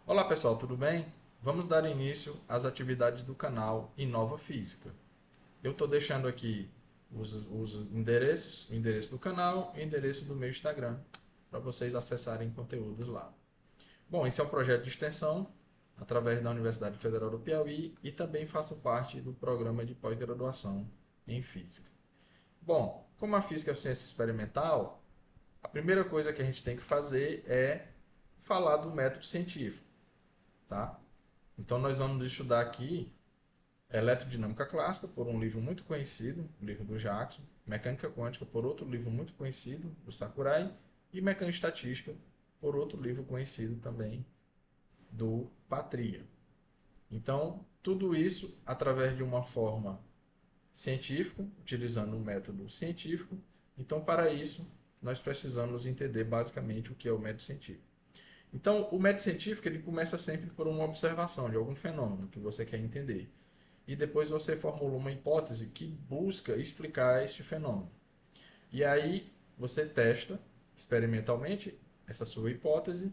Olá pessoal, tudo bem? Vamos dar início às atividades do canal Inova Física. Eu estou deixando aqui os endereços, o endereço do canal e o endereço do meu Instagram, para vocês acessarem conteúdos lá. Bom, esse é um projeto de extensão através da Universidade Federal do Piauí e também faço parte do programa de pós-graduação em Física. Bom, como a Física é ciência experimental, a primeira coisa que a gente tem que fazer é falar do método científico, tá? Então nós vamos estudar aqui Eletrodinâmica Clássica, por um livro muito conhecido, o livro do Jackson, Mecânica Quântica, por outro livro muito conhecido, do Sakurai, e Mecânica Estatística, por outro livro conhecido também, do Patria. Então, tudo isso através de uma forma científica, utilizando um método científico. Então, para isso, nós precisamos entender basicamente o que é o método científico. Então, o método científico ele começa sempre por uma observação de algum fenômeno que você quer entender. E depois você formula uma hipótese que busca explicar este fenômeno. E aí você testa experimentalmente essa sua hipótese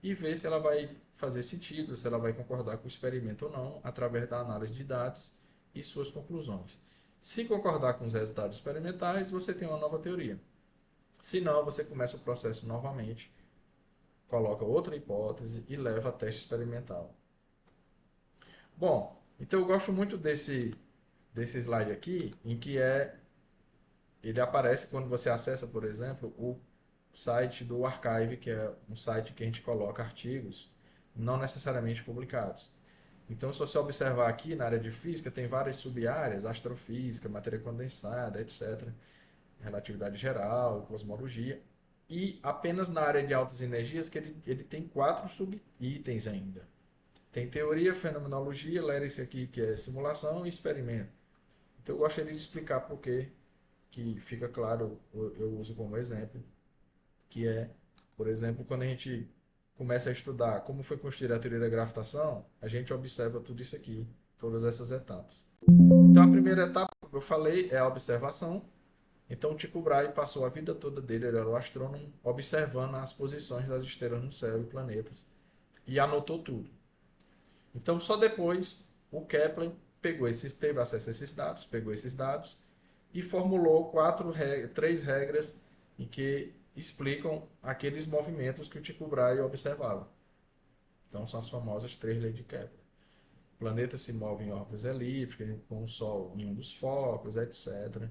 e vê se ela vai fazer sentido, se ela vai concordar com o experimento ou não, através da análise de dados e suas conclusões. Se concordar com os resultados experimentais, você tem uma nova teoria. Se não, você começa o processo novamente, coloca outra hipótese e leva a teste experimental. Bom, então eu gosto muito desse slide aqui, em que ele aparece quando você acessa, por exemplo, o site do Archive, que é um site que a gente coloca artigos não necessariamente publicados. Então, se você observar aqui na área de física, tem várias sub-áreas, astrofísica, matéria condensada, etc., relatividade geral, cosmologia, e apenas na área de altas energias que ele tem 4 sub-itens ainda. Tem teoria, fenomenologia, lera esse aqui que é simulação e experimento. Então eu gostaria de explicar por que fica claro, eu uso como exemplo, que é, por exemplo, quando a gente começa a estudar como foi construída a teoria da gravitação, a gente observa tudo isso aqui, todas essas etapas. Então a primeira etapa, como eu falei, é a observação. Então Tycho Brahe passou a vida toda dele, ele era o astrônomo, observando as posições das estrelas no céu e planetas e anotou tudo. Então só depois o Kepler teve acesso a esses dados, pegou esses dados e formulou três regras em que explicam aqueles movimentos que o Tycho Brahe observava. Então são as famosas três leis de Kepler. O planeta se move em órbitas elípticas, com o Sol em um dos focos, etc.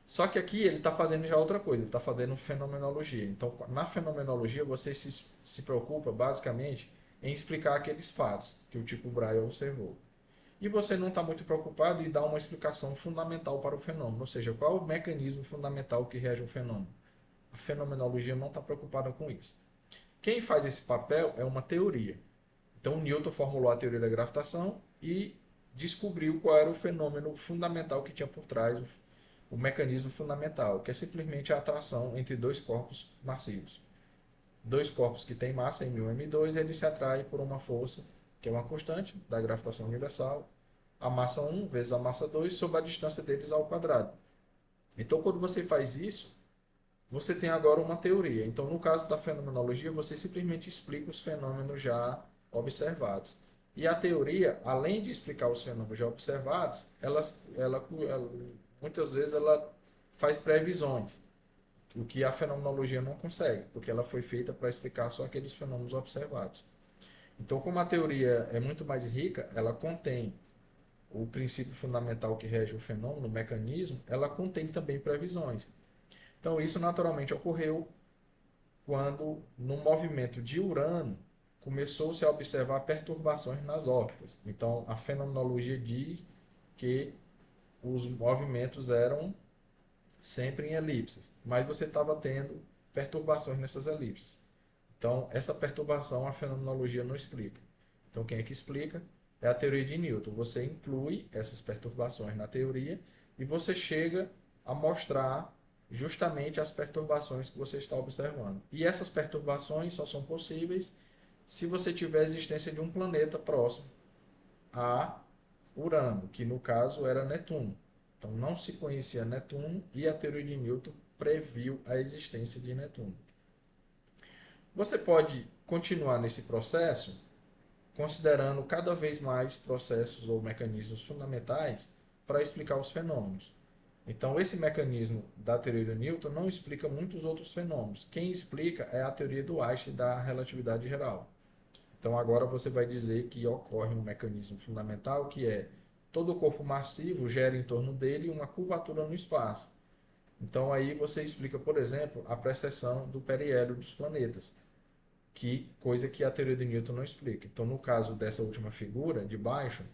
Só que aqui ele está fazendo já outra coisa, ele está fazendo fenomenologia. Então, na fenomenologia, você se preocupa basicamente em explicar aqueles fatos que o Tycho Brahe observou. E você não está muito preocupado em dar uma explicação fundamental para o fenômeno, ou seja, qual é o mecanismo fundamental que rege o fenômeno. A fenomenologia não está preocupada com isso. Quem faz esse papel é uma teoria. Então, Newton formulou a teoria da gravitação e descobriu qual era o fenômeno fundamental que tinha por trás, o mecanismo fundamental, que é simplesmente a atração entre dois corpos massivos. Dois corpos que têm massa, m1 m2, eles se atraem por uma força, que é uma constante da gravitação universal, a massa 1 vezes a massa 2 sobre a distância deles ao quadrado. Então, quando você faz isso, você tem agora uma teoria. Então, no caso da fenomenologia, você simplesmente explica os fenômenos já observados. E a teoria, além de explicar os fenômenos já observados, muitas vezes ela faz previsões, o que a fenomenologia não consegue, porque ela foi feita para explicar só aqueles fenômenos observados. Então, como a teoria é muito mais rica, ela contém o princípio fundamental que rege o fenômeno, o mecanismo, ela contém também previsões. Então, isso naturalmente ocorreu quando, no movimento de Urano, começou-se a observar perturbações nas órbitas. Então, a fenomenologia diz que os movimentos eram sempre em elipses, mas você estava tendo perturbações nessas elipses. Então, essa perturbação a fenomenologia não explica. Então, quem é que explica? É a teoria de Newton. Você inclui essas perturbações na teoria e você chega a mostrar justamente as perturbações que você está observando. E essas perturbações só são possíveis se você tiver a existência de um planeta próximo a Urano, que no caso era Netuno. Então não se conhecia Netuno e a teoria de Newton previu a existência de Netuno. Você pode continuar nesse processo considerando cada vez mais processos ou mecanismos fundamentais para explicar os fenômenos. Então, esse mecanismo da teoria de Newton não explica muitos outros fenômenos. Quem explica é a teoria do Einstein da relatividade geral. Então, agora você vai dizer que ocorre um mecanismo fundamental que é todo corpo massivo gera em torno dele uma curvatura no espaço. Então, aí você explica, por exemplo, a precessão do periélio dos planetas, que coisa que a teoria de Newton não explica. Então, no caso dessa última figura de baixo,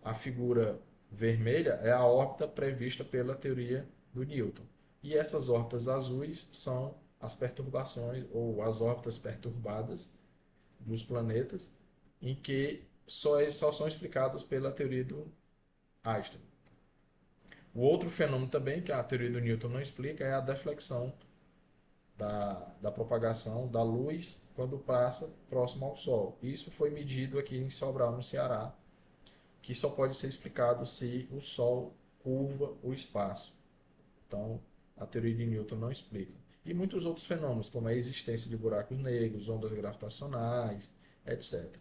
a figura vermelha é a órbita prevista pela teoria do Newton. E essas órbitas azuis são as perturbações ou as órbitas perturbadas dos planetas, em que só são explicados pela teoria do Einstein. O outro fenômeno também que a teoria do Newton não explica é a deflexão da propagação da luz quando passa próximo ao Sol. Isso foi medido aqui em Sobral, no Ceará, que só pode ser explicado se o Sol curva o espaço. Então, a teoria de Newton não explica. E muitos outros fenômenos, como a existência de buracos negros, ondas gravitacionais, etc.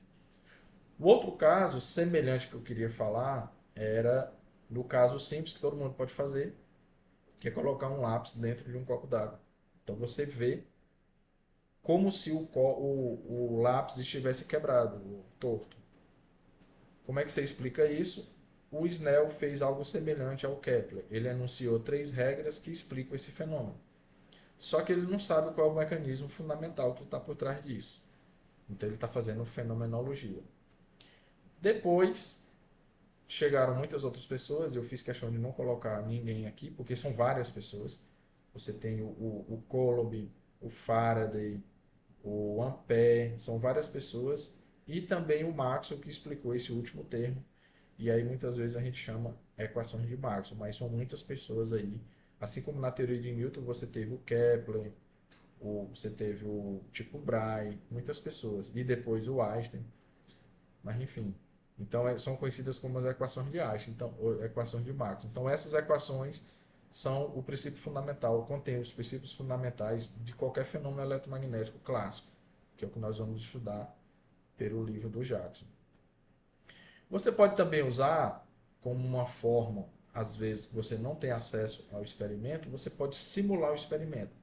O outro caso semelhante que eu queria falar era no caso simples que todo mundo pode fazer, que é colocar um lápis dentro de um copo d'água. Então você vê como se o lápis estivesse quebrado, ou torto. Como é que você explica isso? O Snell fez algo semelhante ao Kepler. Ele enunciou 3 regras que explicam esse fenômeno. Só que ele não sabe qual é o mecanismo fundamental que está por trás disso. Então ele está fazendo fenomenologia. Depois chegaram muitas outras pessoas. Eu fiz questão de não colocar ninguém aqui, porque são várias pessoas. Você tem o Coulomb, o Faraday, o Ampère, são várias pessoas. E também o Maxwell que explicou esse último termo. E aí muitas vezes a gente chama equações de Maxwell, mas são muitas pessoas aí. Assim como na teoria de Newton você teve o Kepler, você teve o Tycho Brahe, muitas pessoas. E depois o Einstein. Mas enfim. Então são conhecidas como as equações de Einstein, então, ou equações de Maxwell. Então essas equações são o princípio fundamental, contém os princípios fundamentais de qualquer fenômeno eletromagnético clássico, que é o que nós vamos estudar pelo livro do Jackson. Você pode também usar como uma forma, às vezes que você não tem acesso ao experimento, você pode simular o experimento.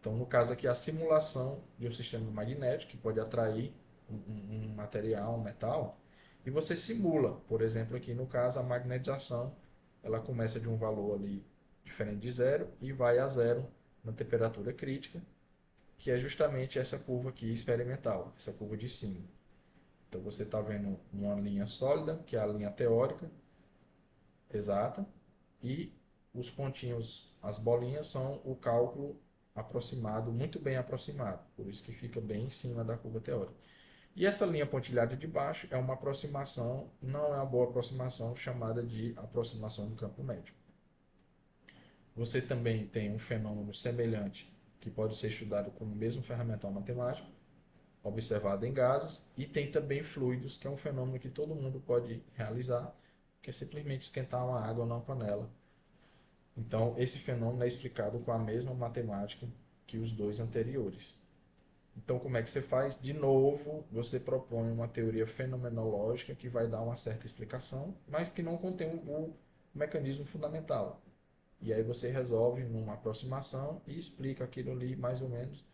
Então, no caso aqui, a simulação de um sistema magnético que pode atrair um material, um metal, e você simula, por exemplo, aqui no caso, a magnetização, ela começa de um valor ali diferente de zero e vai a zero na temperatura crítica, que é justamente essa curva aqui experimental, essa curva de cima. Então você está vendo uma linha sólida, que é a linha teórica, exata, e os pontinhos, as bolinhas, são o cálculo aproximado, muito bem aproximado, por isso que fica bem em cima da curva teórica. E essa linha pontilhada de baixo é uma aproximação, não é uma boa aproximação, chamada de aproximação do campo médio. Você também tem um fenômeno semelhante, que pode ser estudado com o mesmo ferramental matemático, observado em gases, e tem também fluidos, que é um fenômeno que todo mundo pode realizar, que é simplesmente esquentar uma água numa panela. Então, esse fenômeno é explicado com a mesma matemática que os dois anteriores. Então, como é que você faz? De novo, você propõe uma teoria fenomenológica que vai dar uma certa explicação, mas que não contém o mecanismo fundamental. E aí você resolve numa aproximação e explica aquilo ali mais ou menos,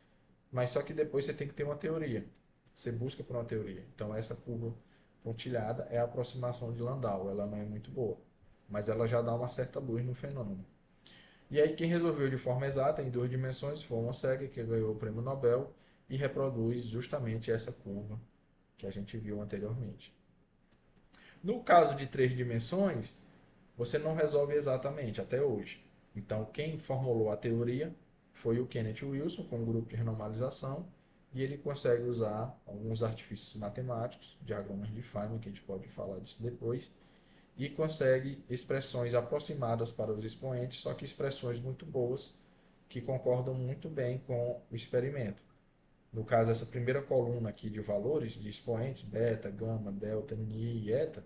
mas só que depois você tem que ter uma teoria. Você busca por uma teoria. Então essa curva pontilhada é a aproximação de Landau. Ela não é muito boa, mas ela já dá uma certa luz no fenômeno. E aí quem resolveu de forma exata, em 2 dimensões, foi o Onseca, que ganhou o prêmio Nobel e reproduz justamente essa curva que a gente viu anteriormente. No caso de 3 dimensões, você não resolve exatamente até hoje. Então quem formulou a teoria foi o Kenneth Wilson, com um grupo de renormalização, e ele consegue usar alguns artifícios matemáticos, diagramas de Feynman, que a gente pode falar disso depois, e consegue expressões aproximadas para os expoentes, só que expressões muito boas, que concordam muito bem com o experimento. No caso, essa primeira coluna aqui de valores, de expoentes, beta, gama, delta, ni e eta,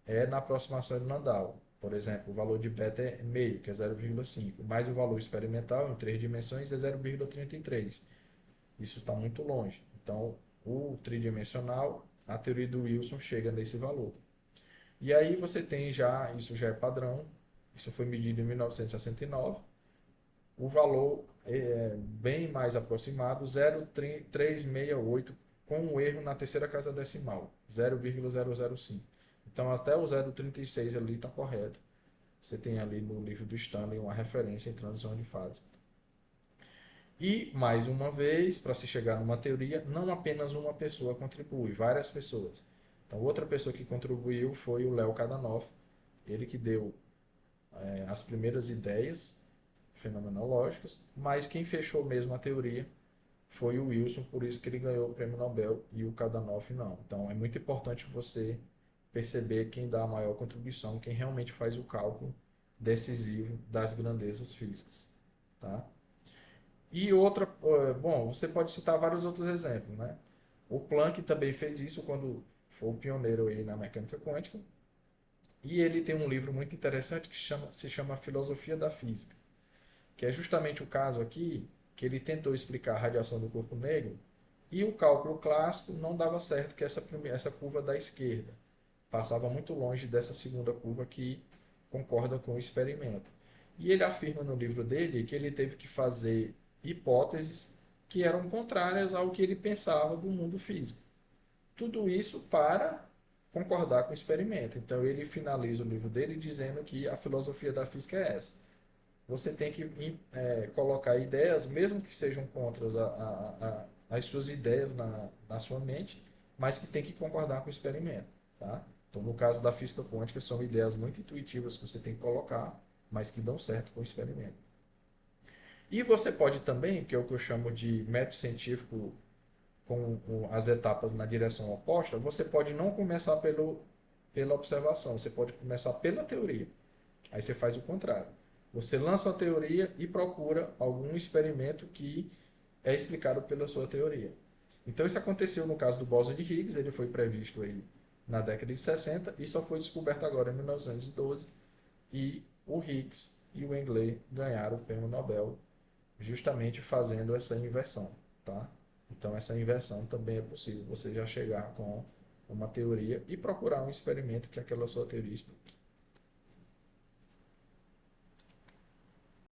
é na aproximação de Landau. Por exemplo, o valor de beta é meio, que é 0,5, mais o valor experimental em 3 dimensões é 0,33. Isso está muito longe. Então, o tridimensional a teoria do Wilson chega nesse valor. E aí você tem já, isso já é padrão, isso foi medido em 1969, o valor é bem mais aproximado, 0,368, com um erro na terceira casa decimal, 0,005. Então até o 0,36 ali está correto. Você tem ali no livro do Stanley uma referência em transição de fase. E, mais uma vez, para se chegar numa teoria, não apenas uma pessoa contribui, várias pessoas. Então, outra pessoa que contribuiu foi o Léo Kadanoff, ele que deu as primeiras ideias fenomenológicas, mas quem fechou mesmo a teoria foi o Wilson, por isso que ele ganhou o prêmio Nobel e o Kadanoff não. Então, é muito importante você perceber quem dá a maior contribuição, quem realmente faz o cálculo decisivo das grandezas físicas. Tá? E outra, bom, você pode citar vários outros exemplos, né? O Planck também fez isso quando foi o pioneiro aí na mecânica quântica. E ele tem um livro muito interessante que se chama Filosofia da Física, que é justamente o caso aqui que ele tentou explicar a radiação do corpo negro e o cálculo clássico não dava certo, que essa curva da esquerda passava muito longe dessa segunda curva que concorda com o experimento. E ele afirma no livro dele que ele teve que fazer hipóteses que eram contrárias ao que ele pensava do mundo físico. Tudo isso para concordar com o experimento. Então ele finaliza o livro dele dizendo que a filosofia da física é essa. Você tem que colocar ideias, mesmo que sejam contra as suas ideias na sua mente, mas que tem que concordar com o experimento. Tá? Então, no caso da física quântica, são ideias muito intuitivas que você tem que colocar, mas que dão certo com o experimento. E você pode também, que é o que eu chamo de método científico com as etapas na direção oposta, você pode não começar pela observação, você pode começar pela teoria. Aí você faz o contrário. Você lança a teoria e procura algum experimento que é explicado pela sua teoria. Então isso aconteceu no caso do bóson de Higgs, ele foi previsto aí na década de 60 e só foi descoberto agora em 1912 e o Higgs e o Englert ganharam o prêmio Nobel justamente fazendo essa inversão, tá? Então essa inversão também é possível você já chegar com uma teoria e procurar um experimento que aquela sua teoria explique.